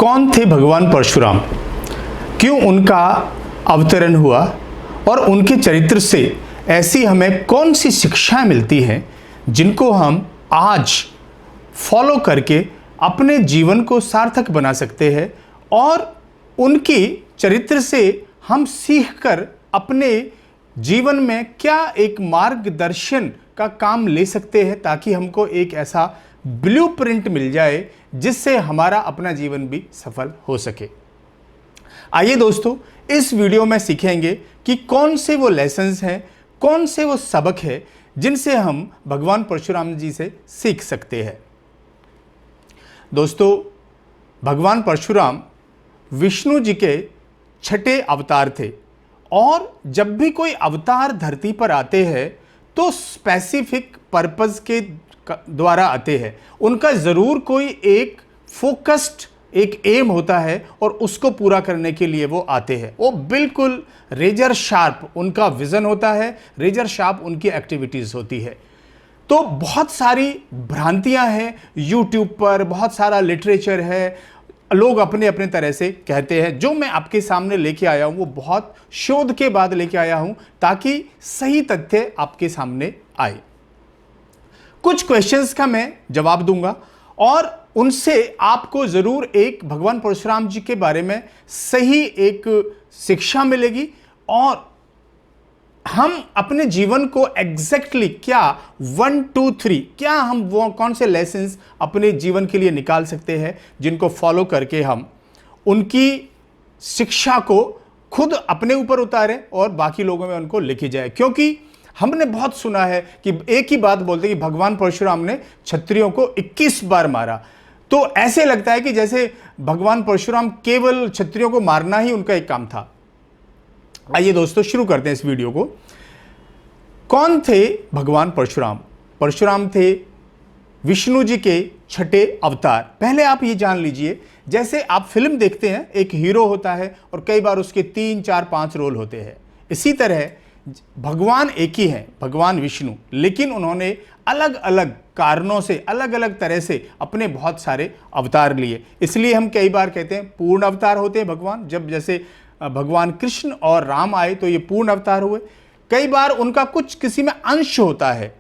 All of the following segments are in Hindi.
कौन थे भगवान परशुराम, क्यों उनका अवतरण हुआ और उनके चरित्र से ऐसी हमें कौन सी शिक्षाएं मिलती हैं जिनको हम आज फॉलो करके अपने जीवन को सार्थक बना सकते हैं और उनकी चरित्र से हम सीखकर अपने जीवन में क्या एक मार्गदर्शन का काम ले सकते हैं ताकि हमको एक ऐसा ब्लूप्रिंट मिल जाए जिससे हमारा अपना जीवन भी सफल हो सके। आइए दोस्तों, इस वीडियो में सीखेंगे कि कौन से वो लेसन्स हैं, कौन से वो सबक है जिनसे हम भगवान परशुराम जी से सीख सकते हैं। दोस्तों, भगवान परशुराम विष्णु जी के छठे अवतार थे और जब भी कोई अवतार धरती पर आते हैं तो स्पेसिफिक पर्पस के द्वारा आते हैं। उनका ज़रूर कोई एक फोकस्ड एक एम होता है और उसको पूरा करने के लिए वो आते हैं। वो बिल्कुल रेजर शार्प उनका विज़न होता है, रेजर शार्प उनकी एक्टिविटीज़ होती है। तो बहुत सारी भ्रांतियां हैं यूट्यूब पर, बहुत सारा लिटरेचर है, लोग अपने अपने तरह से कहते हैं। जो मैं आपके सामने लेके आया हूं वो बहुत शोध के बाद लेके आया हूं ताकि सही तथ्य आपके सामने आए। कुछ क्वेश्चंस का मैं जवाब दूंगा और उनसे आपको जरूर एक भगवान परशुराम जी के बारे में सही एक शिक्षा मिलेगी और हम अपने जीवन को एग्जैक्टली क्या 1 2 3 क्या हम वो कौन से लेसन्स अपने जीवन के लिए निकाल सकते हैं जिनको फॉलो करके हम उनकी शिक्षा को खुद अपने ऊपर उतारें और बाकी लोगों में उनको लिखी जाए। क्योंकि हमने बहुत सुना है कि एक ही बात बोलते कि भगवान परशुराम ने क्षत्रियों को 21 बार मारा, तो ऐसे लगता है कि जैसे भगवान परशुराम केवल क्षत्रियों को मारना ही उनका एक काम था। आइए दोस्तों, शुरू करते हैं इस वीडियो को। कौन थे भगवान परशुराम? परशुराम थे विष्णु जी के छठे अवतार। पहले आप ये जान लीजिए, जैसे आप फिल्म देखते हैं, एक हीरो होता है और कई बार उसके 3 4 5 रोल होते हैं। इसी तरह भगवान एक ही हैं, भगवान विष्णु, लेकिन उन्होंने अलग अलग कारणों से, अलग अलग तरह से अपने बहुत सारे अवतार लिए। इसलिए हम कई बार कहते हैं पूर्ण अवतार होते हैं भगवान। जब जैसे भगवान कृष्ण और राम आए तो ये पूर्ण अवतार हुए। कई बार उनका कुछ किसी में अंश होता है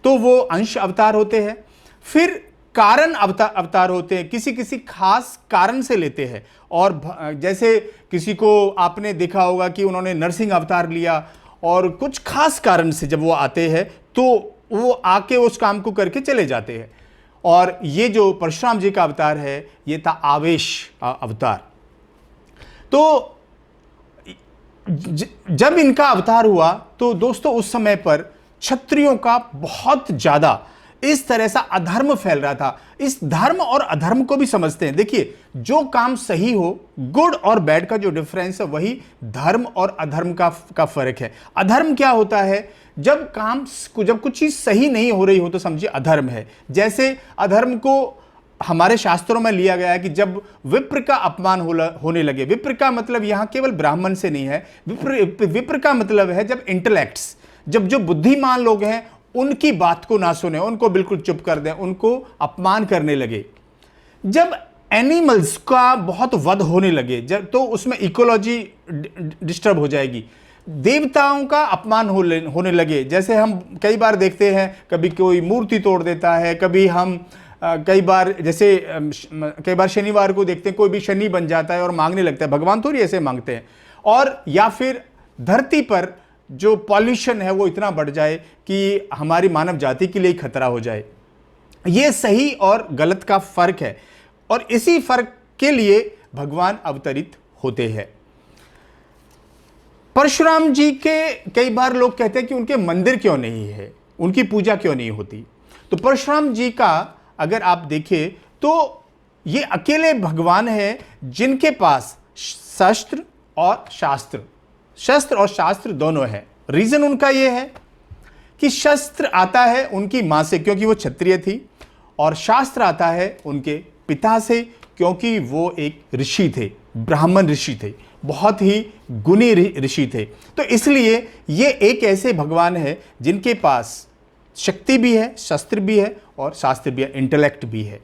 तो वो अंश अवतार होते हैं। फिर कारण अवतार होते हैं, किसी किसी खास कारण से लेते हैं। और जैसे किसी को आपने देखा होगा कि उन्होंने नरसिंह अवतार लिया और कुछ खास कारण से जब वो आते हैं तो वो आके उस काम को करके चले जाते हैं। और ये जो परशुराम जी का अवतार है ये था आवेश अवतार। तो जब इनका अवतार हुआ तो दोस्तों उस समय पर क्षत्रियों का बहुत ज्यादा इस तरह से अधर्म फैल रहा था। इस धर्म और अधर्म को भी समझते हैं। देखिए, जो काम सही हो, गुड और बैड का जो डिफरेंस है वही धर्म और अधर्म का फर्क है। अधर्म क्या होता है? जब कुछ चीज सही नहीं हो रही हो तो समझिए अधर्म है। जैसे अधर्म को हमारे शास्त्रों में लिया गया है कि जब विप्र का अपमान होने लगे। विप्र का मतलब यहां केवल ब्राह्मण से नहीं है, विप्र का मतलब है जब इंटेलेक्ट्स, जब जो बुद्धिमान लोग हैं उनकी बात को ना सुने, उनको बिल्कुल चुप कर दें, उनको अपमान करने लगे। जब एनिमल्स का बहुत वध होने लगे जब, तो उसमें इकोलॉजी डिस्टर्ब हो जाएगी। देवताओं का अपमान होने लगे। जैसे हम कई बार देखते हैं, कभी कोई मूर्ति तोड़ देता है, कभी हम कई बार शनिवार को देखते हैं कोई भी शनि बन जाता है और मांगने लगता है। भगवान थोड़ी ऐसे मांगते हैं। और या फिर धरती पर जो पॉल्यूशन है वो इतना बढ़ जाए कि हमारी मानव जाति के लिए खतरा हो जाए। ये सही और गलत का फर्क है और इसी फर्क के लिए भगवान अवतरित होते हैं। परशुराम जी के कई बार लोग कहते हैं कि उनके मंदिर क्यों नहीं है, उनकी पूजा क्यों नहीं होती। तो परशुराम जी का अगर आप देखें तो ये अकेले भगवान हैं जिनके पास शस्त्र और शास्त्र दोनों है। रीजन उनका यह है कि शस्त्र आता है उनकी मां से क्योंकि वो क्षत्रिय थी, और शास्त्र आता है उनके पिता से क्योंकि वो एक ऋषि थे, ब्राह्मण ऋषि थे, बहुत ही गुणी ऋषि थे। तो इसलिए ये एक ऐसे भगवान है जिनके पास शक्ति भी है, शस्त्र भी है और शास्त्र भी है, इंटेलेक्ट भी है।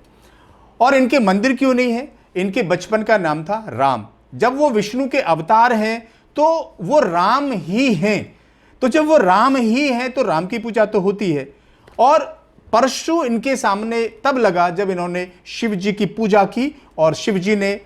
और इनके मंदिर क्यों नहीं है? इनके बचपन का नाम था राम। जब वो विष्णु के अवतार हैं तो वो राम ही हैं। तो जब वो राम ही हैं तो राम की पूजा तो होती है। और परशु इनके सामने तब लगा जब इन्होंने शिव जी की पूजा की और शिव जी ने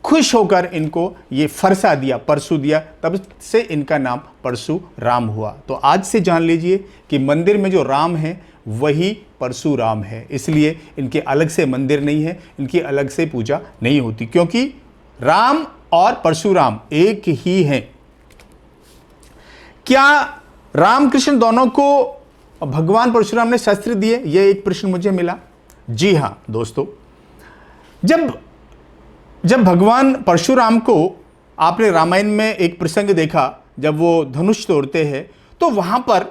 खुश होकर इनको ये फरसा दिया, परशु दिया, तब से इनका नाम परशुराम हुआ। तो आज से जान लीजिए कि मंदिर में जो राम है वही परशुराम है, इसलिए इनके अलग से मंदिर नहीं है, इनकी अलग से पूजा नहीं होती, क्योंकि राम और परशुराम एक ही हैं। क्या रामकृष्ण दोनों को भगवान परशुराम ने शस्त्र दिए? यह एक प्रश्न मुझे मिला। जी हां दोस्तों, जब भगवान परशुराम को आपने रामायण में एक प्रसंग देखा, जब वो धनुष तोड़ते हैं, तो वहां पर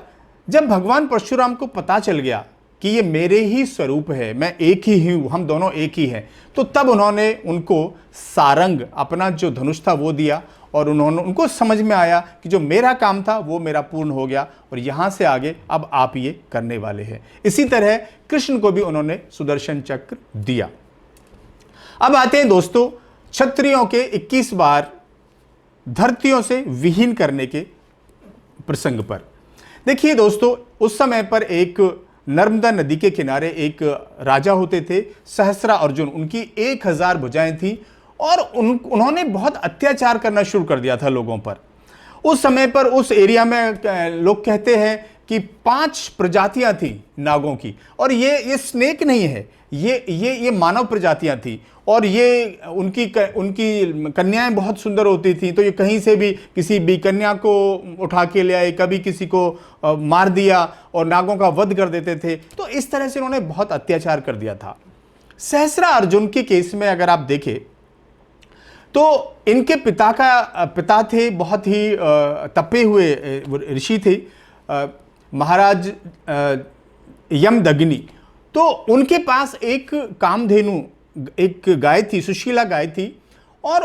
जब भगवान परशुराम को पता चल गया कि ये मेरे ही स्वरूप है, मैं एक ही हूं, हम दोनों एक ही हैं, तो तब उन्होंने उनको सारंग, अपना जो धनुष था वो दिया और उनको समझ में आया कि जो मेरा काम था वो मेरा पूर्ण हो गया और यहां से आगे अब आप ये करने वाले हैं। इसी तरह कृष्ण को भी उन्होंने सुदर्शन चक्र दिया। अब आते हैं दोस्तों क्षत्रियों के 21 बार धरतियों से विहीन करने के प्रसंग पर। देखिए दोस्तों, उस समय पर एक नर्मदा नदी के किनारे एक राजा होते थे, सहस्रा अर्जुन। उनकी 1000 भुजाएं थी और उन्होंने बहुत अत्याचार करना शुरू कर दिया था लोगों पर। उस समय पर उस एरिया में लोग कहते हैं कि 5 प्रजातियां थी नागों की, और ये स्नेक नहीं है, ये मानव प्रजातियां थी, और ये उनकी कन्याएं बहुत सुंदर होती थी। तो ये कहीं से भी किसी भी कन्या को उठा के ले आए, कभी किसी को मार दिया और नागों का वध कर देते थे। तो इस तरह से उन्होंने बहुत अत्याचार कर दिया था। सहस्रा अर्जुन के केस में अगर आप देखें तो इनके पिता थे बहुत ही तपे हुए ऋषि थे, महाराज यमदग्नि। तो उनके पास एक कामधेनु, एक गाय थी, सुशीला गाय थी, और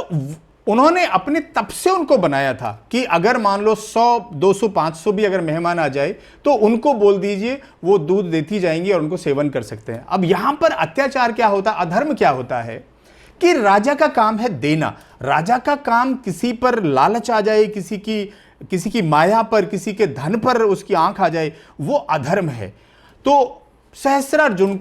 उन्होंने अपने तप से उनको बनाया था कि अगर मान लो 100, 200, 500 भी अगर मेहमान आ जाए तो उनको बोल दीजिए, वो दूध देती जाएंगी और उनको सेवन कर सकते हैं। अब यहां पर अत्याचार क्या होता, अधर्म क्या होता है कि राजा का काम है देना। राजा का काम किसी पर लालच आ जाए, किसी की माया पर, किसी के धन पर उसकी आंख आ जाए, वो अधर्म है। तो सहस्रार्जुन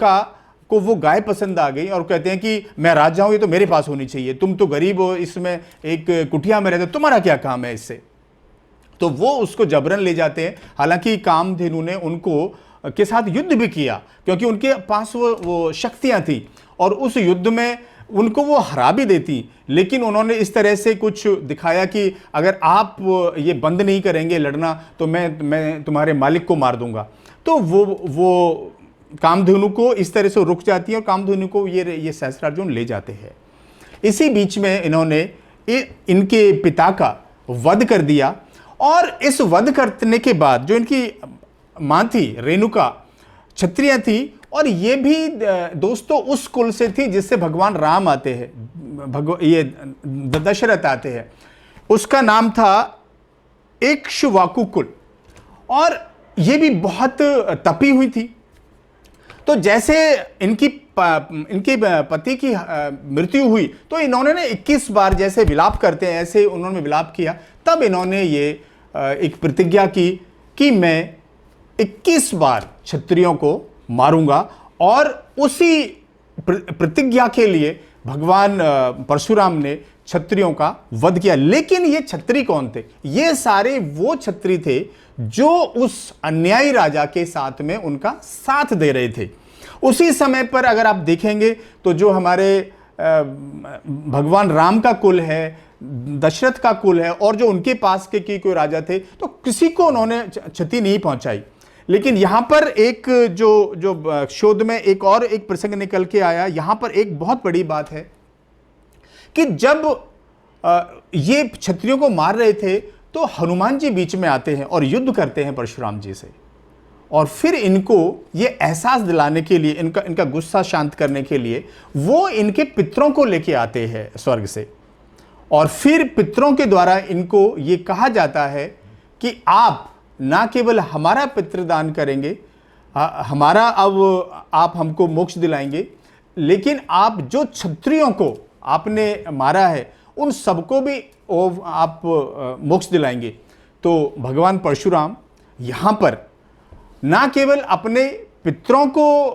को वो गाय पसंद आ गई और कहते हैं कि मैं राजा हूं, ये तो मेरे पास होनी चाहिए, तुम तो गरीब हो, इसमें एक कुटिया में रहते, तुम्हारा क्या काम है इससे। तो वो उसको जबरन ले जाते हैं। हालांकि कामधेनु ने उनको के साथ युद्ध भी किया, क्योंकि उनके पास वो शक्तियां थी और उस युद्ध में उनको वो हरा भी देती, लेकिन उन्होंने इस तरह से कुछ दिखाया कि अगर आप ये बंद नहीं करेंगे लड़ना तो मैं तुम्हारे मालिक को मार दूंगा। तो वो कामधेनु को इस तरह से रुक जाती है और कामधेनु को ये सहस्रार्जुन ले जाते हैं। इसी बीच में इन्होंने इनके पिता का वध कर दिया, और इस वध करने के बाद जो इनकी मां थी रेणुका क्षत्रिय थी, और ये भी दोस्तों उस कुल से थी जिससे भगवान राम आते हैं, ये दशरथ आते हैं। उसका नाम था इक्ष्वाकु कुल, और ये भी बहुत तपी हुई थी। तो जैसे इनके पति की मृत्यु हुई तो इन्होंने 21 बार जैसे विलाप करते हैं ऐसे उन्होंने विलाप किया। तब इन्होंने ये एक प्रतिज्ञा की कि मैं 21 बार क्षत्रियों को मारूंगा, और उसी प्रतिज्ञा के लिए भगवान परशुराम ने क्षत्रियों का वध किया। लेकिन ये क्षत्रिय कौन थे? ये सारे वो क्षत्रिय थे जो उस अन्यायी राजा के साथ में उनका साथ दे रहे थे। उसी समय पर अगर आप देखेंगे तो जो हमारे भगवान राम का कुल है, दशरथ का कुल है, और जो उनके पास के कोई राजा थे, तो किसी को उन्होंने क्षति नहीं पहुंचाई। लेकिन यहां पर एक जो शोध में एक और एक प्रसंग निकल के आया। यहां पर एक बहुत बड़ी बात है कि जब ये क्षत्रियों को मार रहे थे तो हनुमान जी बीच में आते हैं और युद्ध करते हैं परशुराम जी से, और फिर इनको ये एहसास दिलाने के लिए, इनका गुस्सा शांत करने के लिए वो इनके पितरों को लेके आते हैं स्वर्ग से, और फिर पितरों के द्वारा इनको ये कहा जाता है कि आप ना केवल हमारा पितृदान करेंगे, हमारा अब आप हमको मोक्ष दिलाएंगे, लेकिन आप जो क्षत्रियों को आपने मारा है उन सबको भी आप मोक्ष दिलाएंगे। तो भगवान परशुराम यहाँ पर ना केवल अपने पितरों को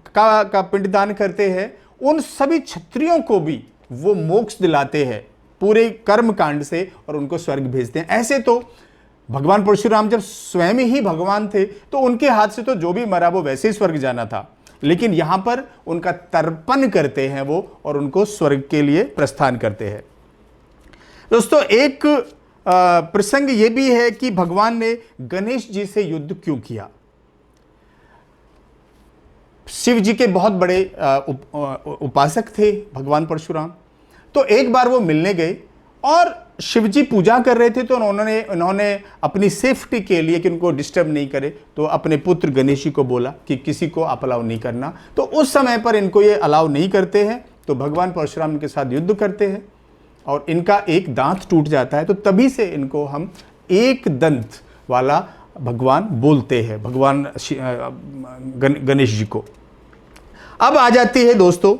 का पिंडदान करते हैं, उन सभी क्षत्रियों को भी वो मोक्ष दिलाते हैं पूरे कर्म कांड से और उनको स्वर्ग भेजते हैं। ऐसे तो भगवान परशुराम जब स्वयं ही भगवान थे तो उनके हाथ से तो जो भी मरा वो वैसे ही स्वर्ग जाना था, लेकिन यहां पर उनका तर्पण करते हैं वो और उनको स्वर्ग के लिए प्रस्थान करते हैं। दोस्तों, एक प्रसंग ये भी है कि भगवान ने गणेश जी से युद्ध क्यों किया। शिव जी के बहुत बड़े उपासक थे भगवान परशुराम। तो एक बार वो मिलने गए और शिव जी पूजा कर रहे थे, तो उन्होंने अपनी सेफ्टी के लिए कि उनको डिस्टर्ब नहीं करे तो अपने पुत्र गणेश जी को बोला कि किसी को आप अलाउ नहीं करना। तो उस समय पर इनको ये अलाउ नहीं करते हैं, तो भगवान परशुराम इनके साथ युद्ध करते हैं और इनका एक दांत टूट जाता है। तो तभी से इनको हम एक दंत वाला भगवान बोलते हैं, भगवान गणेश जी को। अब आ जाती है दोस्तों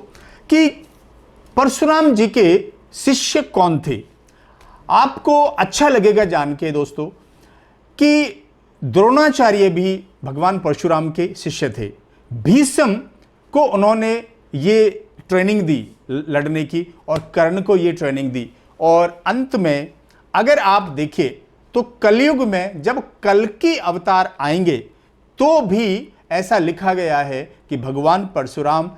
कि परशुराम जी के शिष्य कौन थे। आपको अच्छा लगेगा जान के दोस्तों कि द्रोणाचार्य भी भगवान परशुराम के शिष्य थे। भीष्म को उन्होंने ये ट्रेनिंग दी लड़ने की और कर्ण को ये ट्रेनिंग दी। और अंत में अगर आप देखें तो कलयुग में जब कल्कि अवतार आएंगे तो भी ऐसा लिखा गया है कि भगवान परशुराम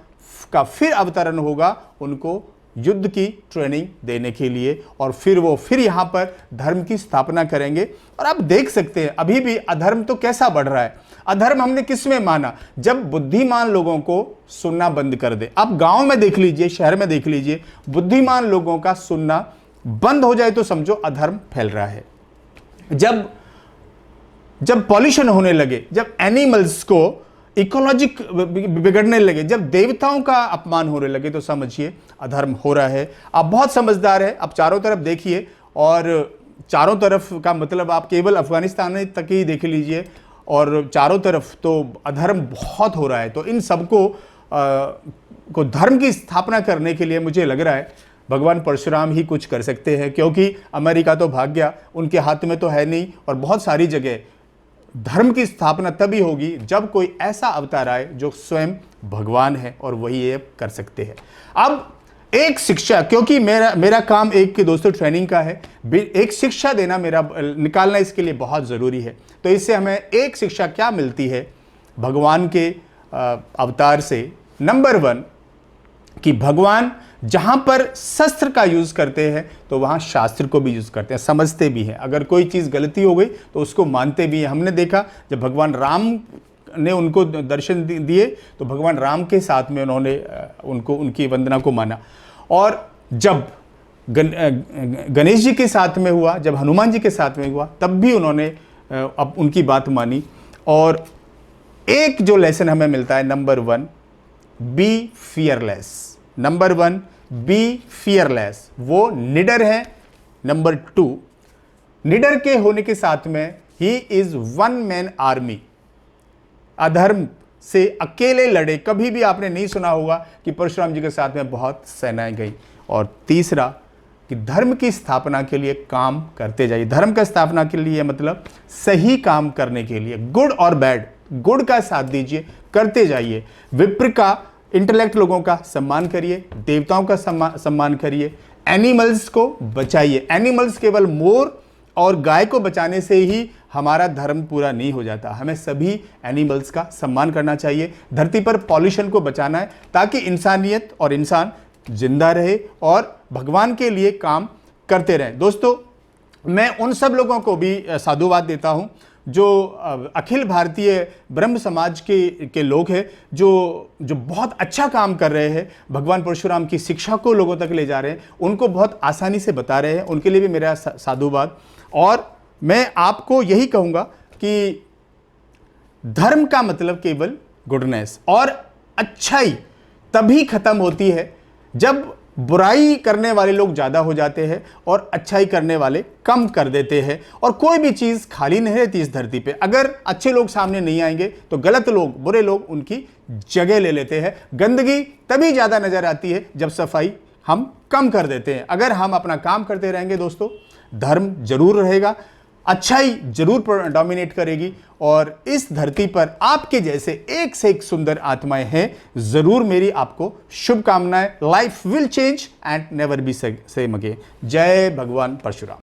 का फिर अवतरण होगा उनको युद्ध की ट्रेनिंग देने के लिए, और फिर वो फिर यहाँ पर धर्म की स्थापना करेंगे। और आप देख सकते हैं अभी भी अधर्म तो कैसा बढ़ रहा है। अधर्म हमने किस में माना, जब बुद्धिमान लोगों को सुनना बंद कर दे। आप गांव में देख लीजिए, शहर में देख लीजिए, बुद्धिमान लोगों का सुनना बंद हो जाए तो समझो अधर्म फैल रहा है। जब पॉल्यूशन होने लगे, जब एनिमल्स को इकोलॉजिक बिगड़ने लगे, जब देवताओं का अपमान होने लगे, तो समझिए अधर्म हो रहा है। आप बहुत समझदार है, आप चारों तरफ देखिए, और चारों तरफ का मतलब आप केवल अफगानिस्तान तक ही देख लीजिए, और चारों तरफ तो अधर्म बहुत हो रहा है। तो इन सबको को धर्म की स्थापना करने के लिए मुझे लग रहा है भगवान परशुराम ही कुछ कर सकते हैं, क्योंकि अमेरिका तो भाग गया, उनके हाथ में तो है नहीं। और बहुत सारी जगह धर्म की स्थापना तभी होगी जब कोई ऐसा अवतार आए जो स्वयं भगवान है, और वही ये कर सकते हैं। अब एक शिक्षा, क्योंकि मेरा काम एक दोस्तों ट्रेनिंग का है, एक शिक्षा देना मेरा निकालना इसके लिए बहुत ज़रूरी है। तो इससे हमें एक शिक्षा क्या मिलती है भगवान के अवतार से। नंबर 1 कि भगवान जहां पर शस्त्र का यूज करते हैं तो वहां शास्त्र को भी यूज करते हैं, समझते भी हैं। अगर कोई चीज गलती हो गई तो उसको मानते भी हैं। हमने देखा जब भगवान राम ने उनको दर्शन दिए तो भगवान राम के साथ में उन्होंने उनकी वंदना को माना। और जब गणेश जी के साथ में हुआ, जब हनुमान जी के साथ में हुआ, तब भी उन्होंने अब उनकी बात मानी। और एक जो लेसन हमें मिलता है, number 1 be fearless. Number 1 be fearless, वो निडर है। नंबर 2 निडर के होने के साथ में he is one man army, अधर्म से अकेले लड़े। कभी भी आपने नहीं सुना होगा कि परशुराम जी के साथ में बहुत सेनाएं गई। और तीसरा कि धर्म की स्थापना के लिए काम करते जाइए। धर्म का स्थापना के लिए मतलब सही काम करने के लिए, गुड और बैड, गुड का साथ दीजिए, करते जाइए। विप्र का, इंटेलेक्ट लोगों का सम्मान करिए, देवताओं का सम्मान करिए, एनिमल्स को बचाइए। एनिमल्स केवल मोर और गाय को बचाने से ही हमारा धर्म पूरा नहीं हो जाता, हमें सभी एनिमल्स का सम्मान करना चाहिए। धरती पर पॉल्यूशन को बचाना है ताकि इंसानियत और इंसान जिंदा रहे और भगवान के लिए काम करते रहें। दोस्तों, मैं उन सब लोगों को भी साधुवाद देता हूं जो अखिल भारतीय ब्रह्म समाज के लोग हैं, जो बहुत अच्छा काम कर रहे हैं, भगवान परशुराम की शिक्षा को लोगों तक ले जा रहे हैं, उनको बहुत आसानी से बता रहे हैं। उनके लिए भी मेरा साधुवाद। और मैं आपको यही कहूँगा कि धर्म का मतलब केवल गुडनेस और अच्छाई तभी खत्म होती है जब बुराई करने वाले लोग ज़्यादा हो जाते हैं और अच्छाई करने वाले कम कर देते हैं। और कोई भी चीज़ खाली नहीं रहती इस धरती पे। अगर अच्छे लोग सामने नहीं आएंगे तो गलत लोग, बुरे लोग उनकी जगह ले लेते हैं। गंदगी तभी ज़्यादा नज़र आती है जब सफाई हम कम कर देते हैं। अगर हम अपना काम करते रहेंगे दोस्तों, धर्म जरूर रहेगा, अच्छाई जरूर डोमिनेट करेगी और इस धरती पर आपके जैसे एक से एक सुंदर आत्माएं हैं। जरूर मेरी आपको शुभकामनाएं। Life will change and never be same again. जय भगवान परशुराम।